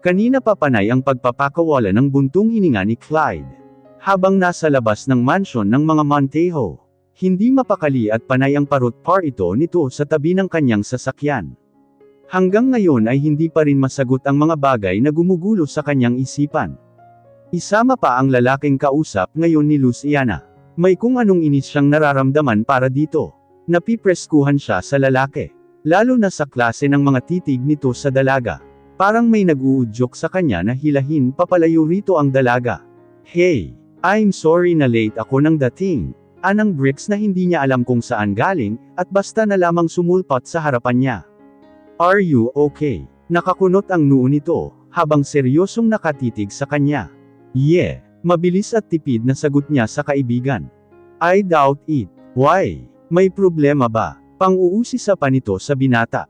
Kanina pa panay ang pagpapakawala ng buntong hininga ni Clyde. Habang nasa labas ng mansyon ng mga Montejo, hindi mapakali at panay ang parot-par nito sa tabi ng kanyang sasakyan. Hanggang ngayon ay hindi pa rin masagot ang mga bagay na gumugulo sa kanyang isipan. Isama pa ang lalaking kausap ngayon ni Luciana. May kung anong inis siyang nararamdaman para dito. Napipreskuhan siya sa lalaki. Lalo na sa klase ng mga titig nito sa dalaga. Parang may nag-uudyok sa kanya na hilahin papalayo rito ang dalaga. Hey, I'm sorry na late ako nang dating. Anang Bricks na hindi niya alam kung saan galing, at basta na lamang sumulpat sa harapan niya. Are you okay? Nakakunot ang noo nito, habang seryosong nakatitig sa kanya. Yeah. Mabilis at tipid na sagot niya sa kaibigan. I doubt it. Why? May problema ba? Pang-uusisa pa nito sa binata.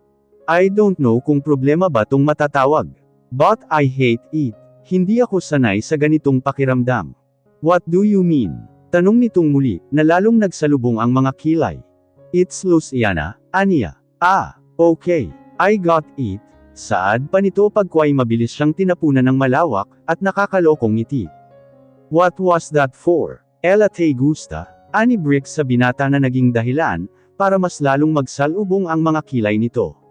I don't know kung problema ba tong matatawag. But I hate it. Hindi ako sanay sa ganitong pakiramdam. What do you mean? Tanong nitong muli, na lalong nagsalubong ang mga kilay. It's Luciana, aniya. Ah, okay. I got it. Saad pa nito pagkway mabilis siyang tinapunan ng malawak, at nakakalokong ngiti. What was that for? Ella te gusta? Ani Bricks sa binata na naging dahilan, para mas lalong magsalubong ang mga kilay nito.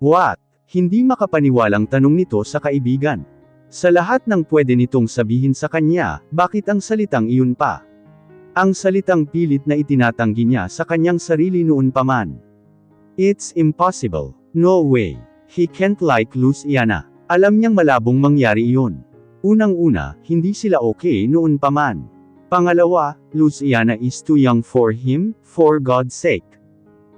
What? Hindi makapaniwalang tanong nito sa kaibigan. Sa lahat ng pwede nitong sabihin sa kanya, bakit ang salitang iyon pa? Ang salitang pilit na itinatanggi niya sa kanyang sarili noon pa man. It's impossible. No way. He can't like Luciana. Alam niyang malabong mangyari iyon. Unang-una, hindi sila okay noon pa man. Pangalawa, Luciana is too young for him, for God's sake.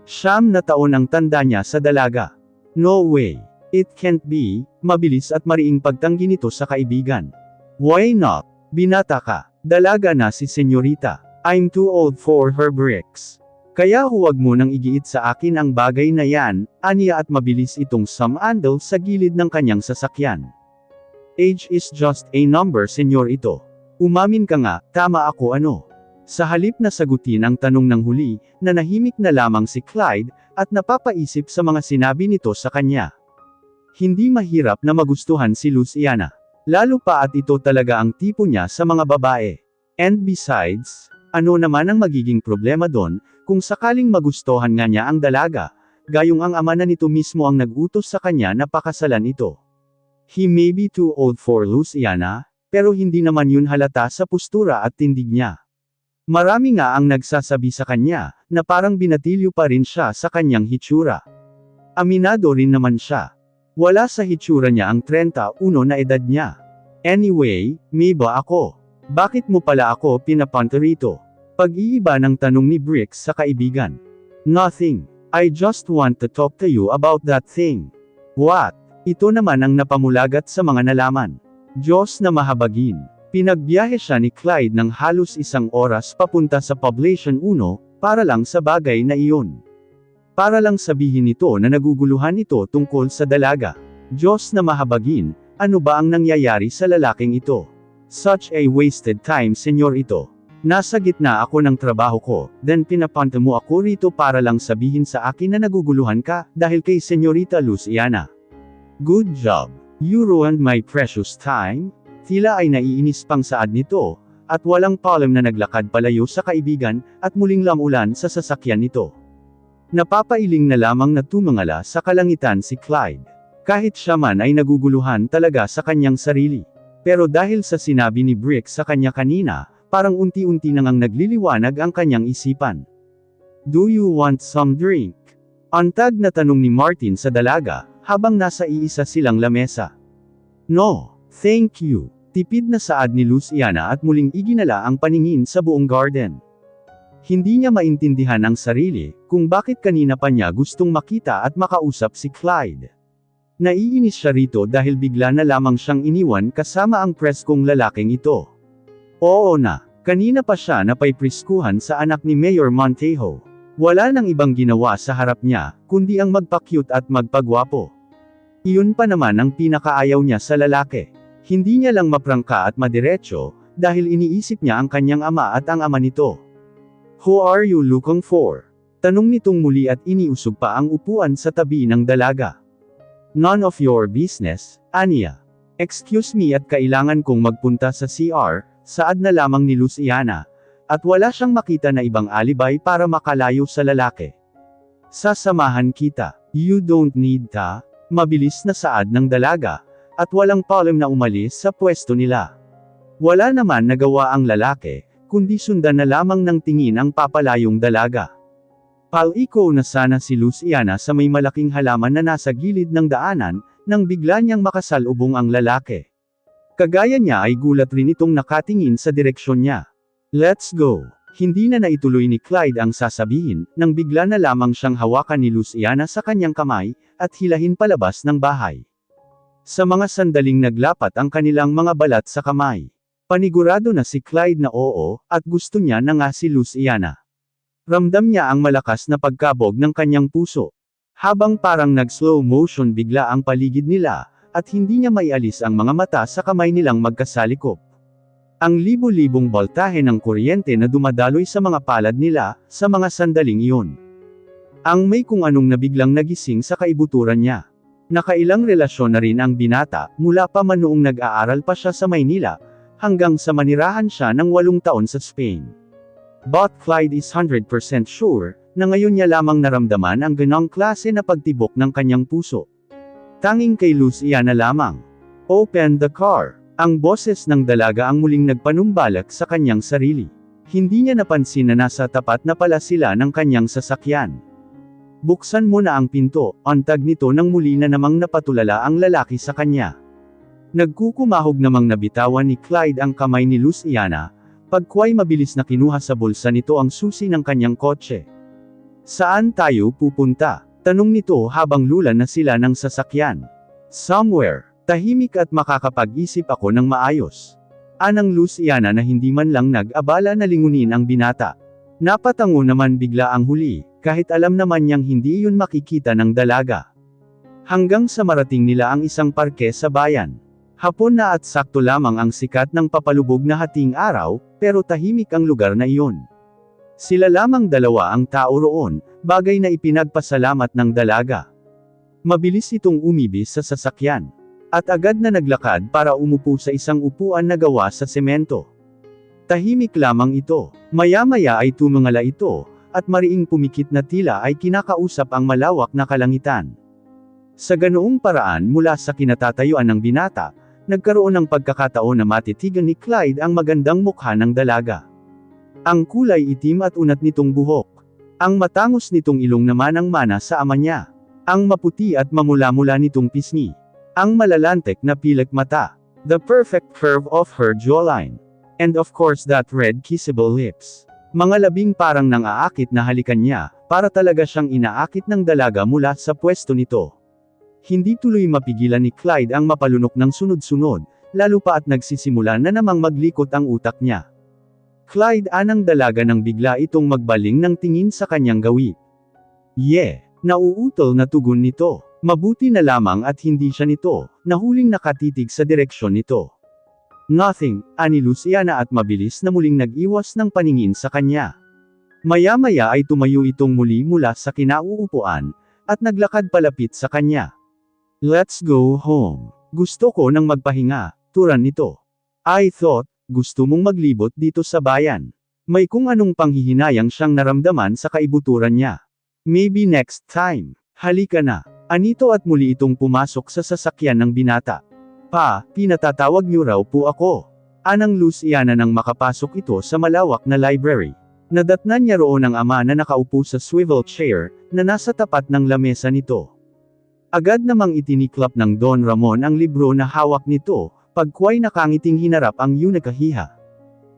9 na taon ang tanda niya sa dalaga. No way. It can't be. Mabilis at mariing pagtanggi nito sa kaibigan. Why not? Binata ka. Dalaga na si senyorita. I'm too old for her Bricks. Kaya huwag mo nang igiit sa akin ang bagay na yan, aniya at mabilis itong sumandal sa gilid ng kanyang sasakyan. Age is just a number senyor ito. Umamin ka nga, tama ako ano. Sa halip na sagutin ang tanong ng huli, nanahimik na lamang si Clyde, at napapaisip sa mga sinabi nito sa kanya. Hindi mahirap na magustuhan si Luciana. Lalo pa at ito talaga ang tipo niya sa mga babae. And besides, ano naman ang magiging problema doon, kung sakaling magustuhan nga niya ang dalaga, gayong ang ama na nito mismo ang nag-utos sa kanya na pakasalan ito. He may be too old for Luciana, pero hindi naman yun halata sa postura at tindig niya. Marami nga ang nagsasabi sa kanya, na parang binatilyo pa rin siya sa kanyang hitsura. Aminado rin naman siya. Wala sa hitsura niya ang 31 na edad niya. Anyway, may ba ako? Bakit mo pala ako pinapunta rito? Pag-iiba ng tanong ni Bricks sa kaibigan. Nothing. I just want to talk to you about that thing. What? Ito naman ang napamulagat sa mga nalaman. Diyos na mahabagin. Pinagbiyahe siya ni Clyde ng halos 1 oras papunta sa Poblacion 1, para lang sa bagay na iyon. Para lang sabihin nito na naguguluhan ito tungkol sa dalaga. Diyos na mahabagin, ano ba ang nangyayari sa lalaking ito? Such a wasted time senyor ito. Nasa gitna ako ng trabaho ko, then pinapunta mo ako rito para lang sabihin sa akin na naguguluhan ka, dahil kay Senyorita Luciana. Good job. You ruined my precious time. Tila ay naiinis pang saad nito, at walang palem na naglakad palayo sa kaibigan, at muling lamulan sa sasakyan nito. Napapailing na lamang na tumangala sa kalangitan si Clyde. Kahit siya man ay naguguluhan talaga sa kanyang sarili. Pero dahil sa sinabi ni Bricks sa kanya kanina, parang unti-unti nang nagliliwanag ang kanyang isipan. Do you want some drink? Antad na tanong ni Martin sa dalaga, habang nasa iisa silang lamesa. No, thank you. Tipid na saad ni Luciana at muling iginala ang paningin sa buong garden. Hindi niya maintindihan ang sarili, kung bakit kanina pa niya gustong makita at makausap si Clyde. Naiinis siya rito dahil bigla na lamang siyang iniwan kasama ang preskong lalaking ito. Oo na, kanina pa siya napay-preskuhan sa anak ni Mayor Montejo. Wala nang ibang ginawa sa harap niya, kundi ang magpa-cute at magpagwapo. Iyon pa naman ang pinakaayaw niya sa lalaki. Hindi niya lang maprangka at madiretso, dahil iniisip niya ang kanyang ama at ang ama nito. Who are you looking for? Tanong nitong muli at iniusog pa ang upuan sa tabi ng dalaga. None of your business, Anya. Excuse me at kailangan kong magpunta sa CR, saad na lamang ni Luciana, at wala siyang makita na ibang alibay para makalayo sa lalaki. Sasamahan kita. You don't need ta. Mabilis na saad ng dalaga, at walang problem na umalis sa pwesto nila. Wala naman nagawa ang lalaki, kundi sundan na lamang ng tingin ang papalayong dalaga. Paliko na sana si Luciana sa may malaking halaman na nasa gilid ng daanan, nang bigla niyang makasalubong ang lalaki. Kagaya niya ay gulat rin itong nakatingin sa direksyon niya. Let's go. Hindi na naituloy ni Clyde ang sasabihin, nang bigla na lamang siyang hawakan ni Luciana sa kanyang kamay, at hilahin palabas ng bahay. Sa mga sandaling naglapat ang kanilang mga balat sa kamay. Panigurado na si Clyde na oo, at gusto niya na nga si Luciana. Ramdam niya ang malakas na pagkabog ng kanyang puso. Habang parang nag-slow motion bigla ang paligid nila, at hindi niya maialis ang mga mata sa kamay nilang magkasalikop. Ang libo-libong boltahe ng kuryente na dumadaloy sa mga palad nila, sa mga sandaling iyon. Ang may kung anong nabiglang nagising sa kaibuturan niya. Nakailang relasyon na rin ang binata, mula pa man noong nag-aaral pa siya sa Maynila, hanggang sa manirahan siya ng 8 taon sa Spain. But Clyde is 100% sure, na ngayon niya lamang naramdaman ang ganong klase na pagtibok ng kanyang puso. Tanging kay Luciana lamang. Open the car. Ang boses ng dalaga ang muling nagpanumbalak sa kanyang sarili. Hindi niya napansin na nasa tapat na pala sila ng kanyang sasakyan. Buksan mo na ang pinto, antag nito nang muli na namang napatulala ang lalaki sa kanya. Nagkukumahog namang nabitawan ni Clyde ang kamay ni Luciana, pagkway mabilis na kinuha sa bulsa nito ang susi ng kanyang kotse. Saan tayo pupunta? Tanong nito habang lulan na sila ng sasakyan. Somewhere. Tahimik at makakapag-isip ako ng maayos. Anang Luciana na hindi man lang nag-abala na lingunin ang binata. Napatango naman bigla ang huli, kahit alam naman niyang hindi iyon makikita ng dalaga. Hanggang sa marating nila ang isang parke sa bayan. Hapon na at sakto lamang ang sikat ng papalubog na hating araw, pero tahimik ang lugar na iyon. Sila lamang dalawa ang tao roon, bagay na ipinagpasalamat ng dalaga. Mabilis itong umibis sa sasakyan. At agad na naglakad para umupo sa isang upuan na gawa sa semento. Tahimik lamang ito. Maya-maya ay tumingala ito, at mariing pumikit na tila ay kinakausap ang malawak na kalangitan. Sa ganoong paraan mula sa kinatatayuan ng binata, nagkaroon ng pagkakataon na matitigan ni Clyde ang magandang mukha ng dalaga. Ang kulay itim at unat nitong buhok. Ang matangos nitong ilong naman ang mana sa ama niya. Ang maputi at mamula-mula nitong pisngi. Ang malalantek na pilik mata. The perfect curve of her jawline. And of course that red kissable lips. Mga labing parang nang-aakit na halikan niya, para talaga siyang inaakit ng dalaga mula sa pwesto nito. Hindi tuloy mapigilan ni Clyde ang mapalunok ng sunod-sunod, lalo pa at nagsisimula na namang maglikot ang utak niya. Clyde anang dalaga nang bigla itong magbaling ng tingin sa kanyang gawi. Nauutol na tugon nito. Mabuti na lamang at hindi siya nito, nahuling nakatitig sa direksyon nito. Nothing, ani Luciana at mabilis na muling nag-iwas ng paningin sa kanya. Maya-maya ay tumayo itong muli mula sa kinauupuan, at naglakad palapit sa kanya. Let's go home. Gusto ko nang magpahinga, turan nito. I thought, gusto mong maglibot dito sa bayan. May kung anong panghihinayang siyang naramdaman sa kaibuturan niya. Maybe next time. Halika na. Anito at muli itong pumasok sa sasakyan ng binata. Pa, pinatatawag niyo raw po ako. Anang Luciana nang makapasok ito sa malawak na library. Nadatnan niya roon ang ama na nakaupo sa swivel chair, na nasa tapat ng lamesa nito. Agad namang itiniklap ng Don Ramon ang libro na hawak nito, pagkway nakangiting hinarap ang yunakahiha.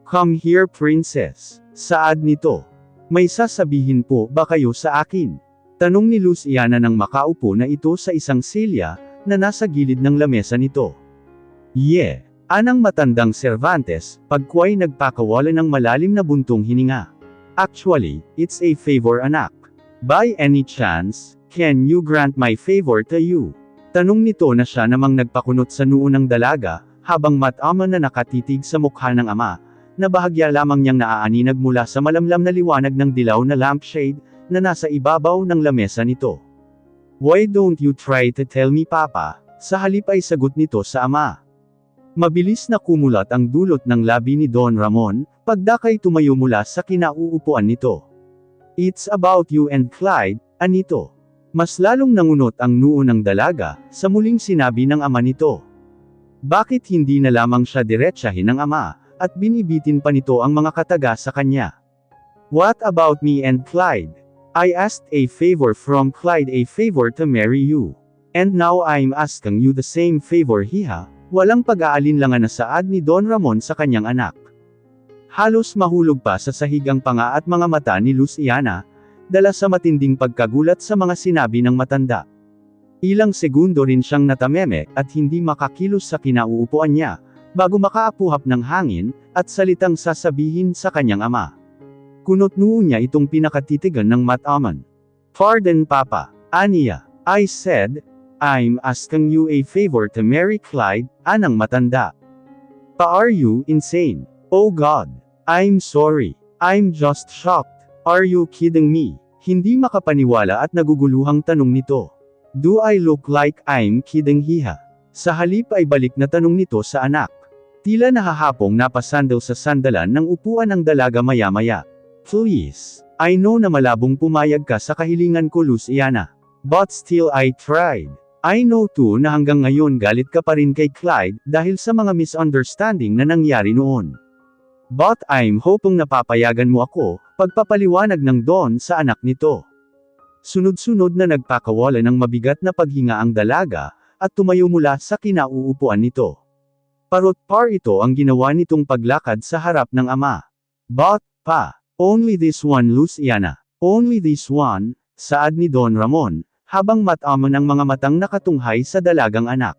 Come here princess. Saad nito. May sasabihin po ba kayo sa akin? Tanong ni Luciana nang makaupo na ito sa isang silya, na nasa gilid ng lamesa nito. Anang matandang Cervantes, pagkway nagpakawala ng malalim na buntong hininga. Actually, it's a favor anak. By any chance, can you grant my favor to you? Tanong nito na siya namang nagpakunot sa noo ng dalaga, habang matama na nakatitig sa mukha ng ama, na bahagya lamang niyang naaaninag mula sa malamlam na liwanag ng dilaw na lampshade, na nasa ibabaw ng lamesa nito. Why don't you try to tell me papa? Sa halip ay sagot nito sa ama. Mabilis na kumulat ang dulot ng labi ni Don Ramon, pagdakay tumayo mula sa kinauupuan nito. "It's about you and Clyde, anito." Mas lalong nangunot ang noo ng dalaga, sa muling sinabi ng ama nito. Bakit hindi na lamang siya diretsahin ng ama, at binibitin pa nito ang mga kataga sa kanya? "What about me and Clyde? I asked a favor from Clyde, a favor to marry you. And now I'm asking you the same favor, hiha." Walang pag-aalinlangan na saad ni Don Ramon sa kanyang anak. Halos mahulog pa sa sahig ang panga at mga mata ni Luciana, dala sa matinding pagkagulat sa mga sinabi ng matanda. Ilang segundo rin siyang natameme, at hindi makakilos sa kinauupuan niya, bago makaapuhap ng hangin, at salitang sasabihin sa kanyang ama. Kunot noo niya itong pinakatitigan ng mataman. "Pardon Papa, Aniya, I said, I'm asking you a favor to marry Clyde," anang matanda. "Are you insane? Oh God. I'm sorry. I'm just shocked. Are you kidding me?" Hindi makapaniwala at naguguluhang tanong nito. "Do I look like I'm kidding, hiha?" Sa halip ay balik na tanong nito sa anak. Tila nahahapong napasandal sa sandalan ng upuan ng dalaga maya-maya. "Please. I know na malabong pumayag ka sa kahilingan ko, Luciana. But still I tried. I know too na hanggang ngayon galit ka pa rin kay Clyde, dahil sa mga misunderstanding na nangyari noon. But I'm hoping na papayagan mo ako," pagpapaliwanag ng Don sa anak nito. Sunod-sunod na nagpakawala ng mabigat na paghinga ang dalaga, at tumayo mula sa kinauupuan nito. Parot-par ito ang ginawa nitong paglakad sa harap ng ama. "But, Pa, only this one, Luciana. Only this one," saad ni Don Ramon, habang mataman ang mga matang nakatunghay sa dalagang anak.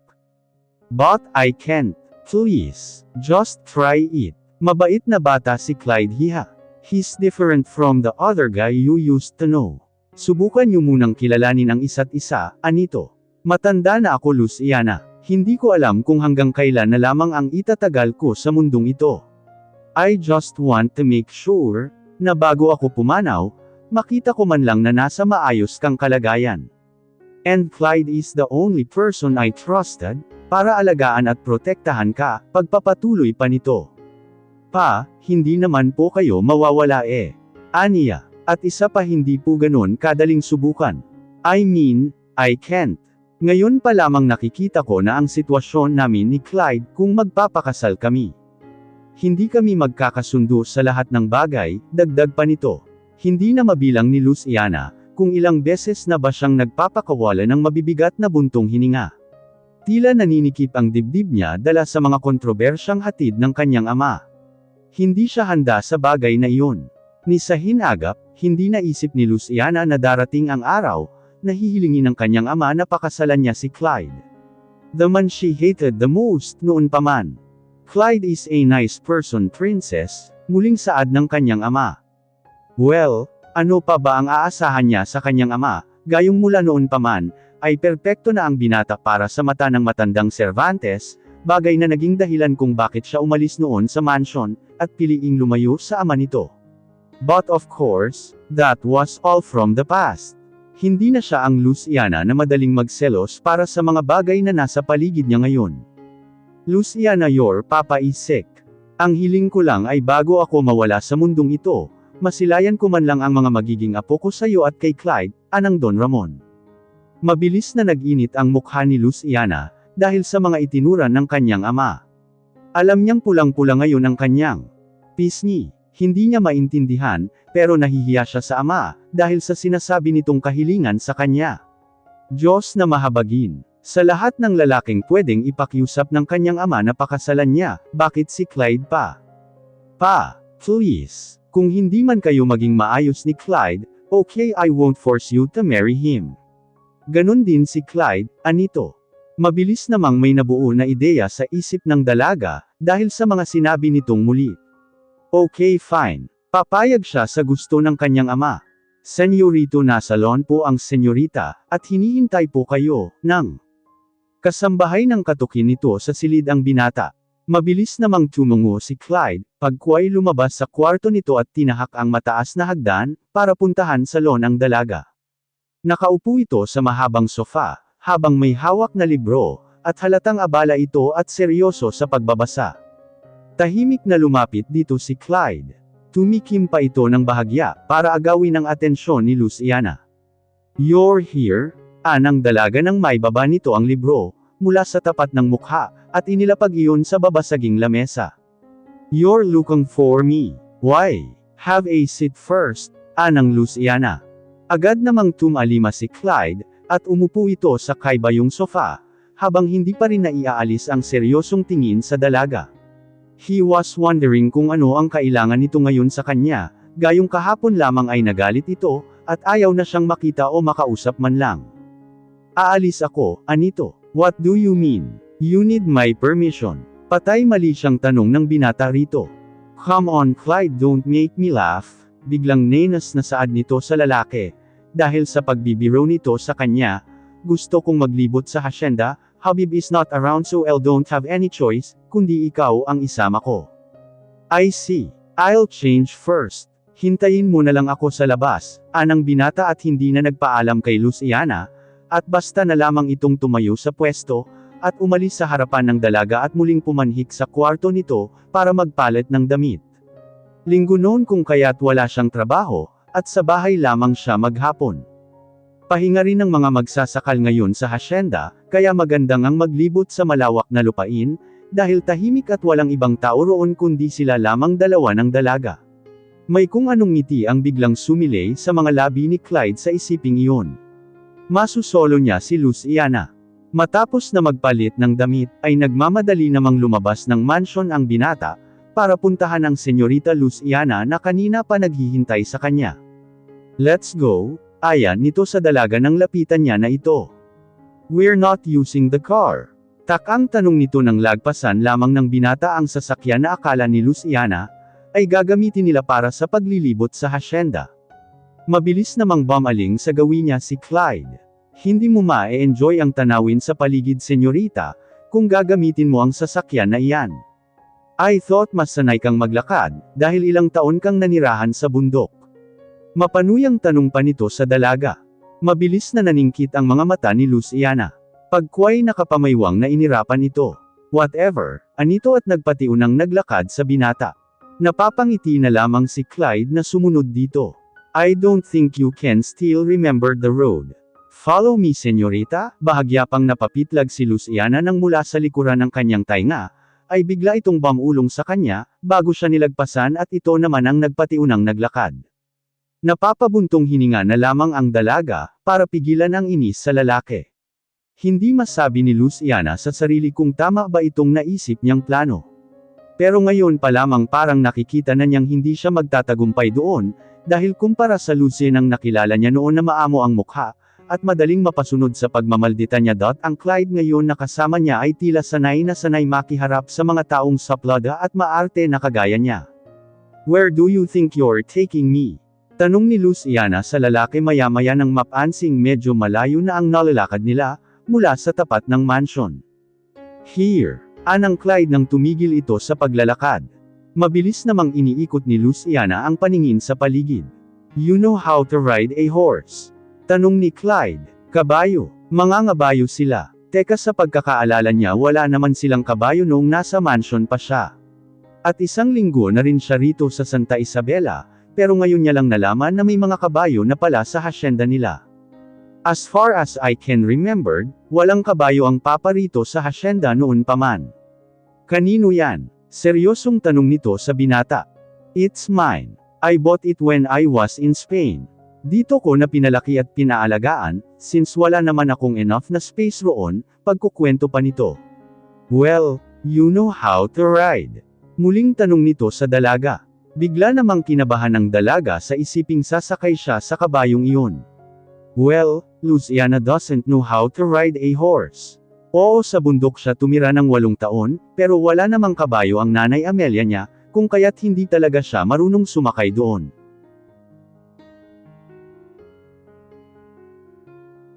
"But I can't. Please, just try it. Mabait na bata si Clyde, hiha. He's different from the other guy you used to know. Subukan niyo munang kilalanin ang isa't isa, anito. Matanda na ako, Luciana. Hindi ko alam kung hanggang kailan na lamang ang itatagal ko sa mundong ito. I just want to make sure, na bago ako pumanaw, makita ko man lang na nasa maayos kang kalagayan. And Clyde is the only person I trusted, para alagaan at protektahan ka," pagpapatuloy pa nito. "Pa, hindi naman po kayo mawawala Aniya. At isa pa, hindi po ganun kadaling subukan. I mean, I can't. Ngayon pa lamang nakikita ko na ang sitwasyon namin ni Clyde kung magpapakasal kami. Hindi kami magkakasundo sa lahat ng bagay," dagdag pa nito. Hindi na mabilang ni Luciana, kung ilang beses na ba siyang nagpapakawala ng mabibigat na buntong hininga. Tila naninikip ang dibdib niya dala sa mga kontrobersyang hatid ng kanyang ama. Hindi siya handa sa bagay na iyon. Ni sa hinagap, hindi naisip ni Luciana na darating ang araw, na hihilingin ng kanyang ama na pakasalan niya si Clyde. The man she hated the most noon pa man. "Clyde is a nice person, princess," muling saad ng kanyang ama. Well, ano pa ba ang aasahan niya sa kanyang ama, gayong mula noon pa man, ay perpekto na ang binata para sa mata ng matandang Cervantes, bagay na naging dahilan kung bakit siya umalis noon sa mansion, at piliing lumayo sa ama nito. But of course, that was all from the past. Hindi na siya ang Luciana na madaling magselos para sa mga bagay na nasa paligid niya ngayon. "Luciana, your papa is sick. Ang hiling ko lang ay bago ako mawala sa mundong ito, masilayan ko man lang ang mga magiging apo ko sa iyo at kay Clyde," anang Don Ramon. Mabilis na nag-init ang mukha ni Luciana, dahil sa mga itinuran ng kanyang ama. Alam niyang pulang-pula ngayon ang kanyang pisngi. Hindi niya maintindihan, pero nahihiya siya sa ama, dahil sa sinasabi nitong kahilingan sa kanya. Diyos na mahabagin. Sa lahat ng lalaking pwedeng ipakiusap ng kanyang ama na pakasalan niya, bakit si Clyde pa? "Pa, please, kung hindi man kayo maging maayos ni Clyde, okay, I won't force you to marry him. Ganon din si Clyde, anito." Mabilis namang may nabuo na ideya sa isip ng dalaga, dahil sa mga sinabi nitong muli. Okay, fine. Papayag siya sa gusto ng kanyang ama. "Senyorito, nasa lawn po ang senyorita, at hinihintay po kayo," ng kasambahay ng katukin nito sa silid ang binata. Mabilis namang tumungo si Clyde, pagkuway lumabas sa kwarto nito at tinahak ang mataas na hagdan, para puntahan sa lawn ang dalaga. Nakaupo ito sa mahabang sofa, habang may hawak na libro, at halatang abala ito at seryoso sa pagbabasa. Tahimik na lumapit dito si Clyde. Tumikim pa ito ng bahagya, para agawin ang atensyon ni Luciana. "You're here?" Anang dalaga ng may baba nito ang libro, mula sa tapat ng mukha, at inilapag iyon sa babasaging lamesa. "You're looking for me. Why? Have a seat first," anang Luciana. Agad namang tumalima si Clyde, at umupo ito sa kaibayong sofa, habang hindi pa rin naiaalis ang seryosong tingin sa dalaga. He was wondering kung ano ang kailangan nito ngayon sa kanya, gayong kahapon lamang ay nagalit ito, at ayaw na siyang makita o makausap man lang. "Aalis ako, Anito." "What do you mean? You need my permission." Patay mali siyang tanong ng binata rito. "Come on Clyde, don't make me laugh." Biglang nenas na saad nito sa lalaki. Dahil sa pagbibiro nito sa kanya, "Gusto kong maglibot sa hacienda, Habib is not around so I don't have any choice, kundi ikaw ang isama ko." "I see. I'll change first. Hintayin mo na lang ako sa labas," anang binata at hindi na nagpaalam kay Luciana, at basta na lamang itong tumayo sa pwesto, at umalis sa harapan ng dalaga at muling pumanhik sa kwarto nito, para magpalit ng damit. Linggo noon kung kaya't wala siyang trabaho, at sa bahay lamang siya maghapon. Pahinga rin ng mga magsasakal ngayon sa hacienda, kaya magandang ang maglibot sa malawak na lupain, dahil tahimik at walang ibang tao roon kundi sila lamang dalawa ng dalaga. May kung anong ngiti ang biglang sumilay sa mga labi ni Clyde sa isiping iyon. Masusolo niya si Luciana. Matapos na magpalit ng damit, ay nagmamadali namang lumabas ng mansyon ang binata, para puntahan ang Senyorita Luciana na kanina pa naghihintay sa kanya. "Let's go," ayan nito sa dalaga nang lapitan niya na ito. "We're not using the car." Takang tanong nito nang lagpasan lamang ng binata ang sasakyan na akala ni Luciana, ay gagamitin nila para sa paglilibot sa hacienda. Mabilis namang bumaling sa gawin niya si Clyde. "Hindi mo ma-enjoy ang tanawin sa paligid senyorita, kung gagamitin mo ang sasakyan na iyan. I thought mas sanay kang maglakad, dahil ilang taon kang nanirahan sa bundok." Mapanuyang tanong pa nito sa dalaga. Mabilis na naningkit ang mga mata ni Luciana. Pagkway nakapamaywang na inirapan ito. "Whatever," anito at nagpatiunang naglakad sa binata. Napapangiti na lamang si Clyde na sumunod dito. "I don't think you can still remember the road. Follow me senyorita." Bahagya pang napapitlag si Luciana nang mula sa likuran ng kanyang tainga, ay bigla itong bumulong sa kanya, bago siya nilagpasan at ito naman ang nagpatiunang naglakad. Napapabuntong hininga na lamang ang dalaga, para pigilan ang inis sa lalaki. Hindi masabi ni Luciana sa sarili kung tama ba itong naisip niyang plano. Pero ngayon pa lamang parang nakikita na niyang hindi siya magtatagumpay doon, dahil kumpara sa Lucien ang nakilala niya noon na maamo ang mukha, at madaling mapasunod sa pagmamaldita niya. Ang Clyde ngayon na kasama niya ay tila sanay na sanay makiharap sa mga taong saplada at maarte na kagaya niya. "Where do you think you're taking me?" Tanong ni Luciana sa lalaki maya-maya nang mapansing medyo malayo na ang nalalakad nila, mula sa tapat ng mansion. "Here," anang Clyde nang tumigil ito sa paglalakad. Mabilis namang iniikot ni Luciana ang paningin sa paligid. "You know how to ride a horse?" Tanong ni Clyde. "Kabayo. Mangangabayo sila." Teka, sa pagkakaalala niya wala naman silang kabayo noong nasa mansion pa siya. At isang linggo na rin siya rito sa Santa Isabela, pero ngayon niya lang nalaman na may mga kabayo na pala sa hacienda nila. "As far as I can remember, walang kabayo ang papa rito sa hacienda noon pa man." "Kanino yan?" Seryosong tanong nito sa binata. "It's mine. I bought it when I was in Spain. Dito ko na pinalaki at pinaalagaan, since wala naman akong enough na space roon." Pagkukwento pa nito. "Well, you know how to ride?" Muling tanong nito sa dalaga. Bigla namang kinabahan ng dalaga sa isiping sasakay siya sa kabayong iyon. "Well, Luciana doesn't know how to ride a horse." Oo, sa bundok siya tumira ng 8 taon, pero wala namang kabayo ang nanay Amelia niya, kung kaya't hindi talaga siya marunong sumakay doon.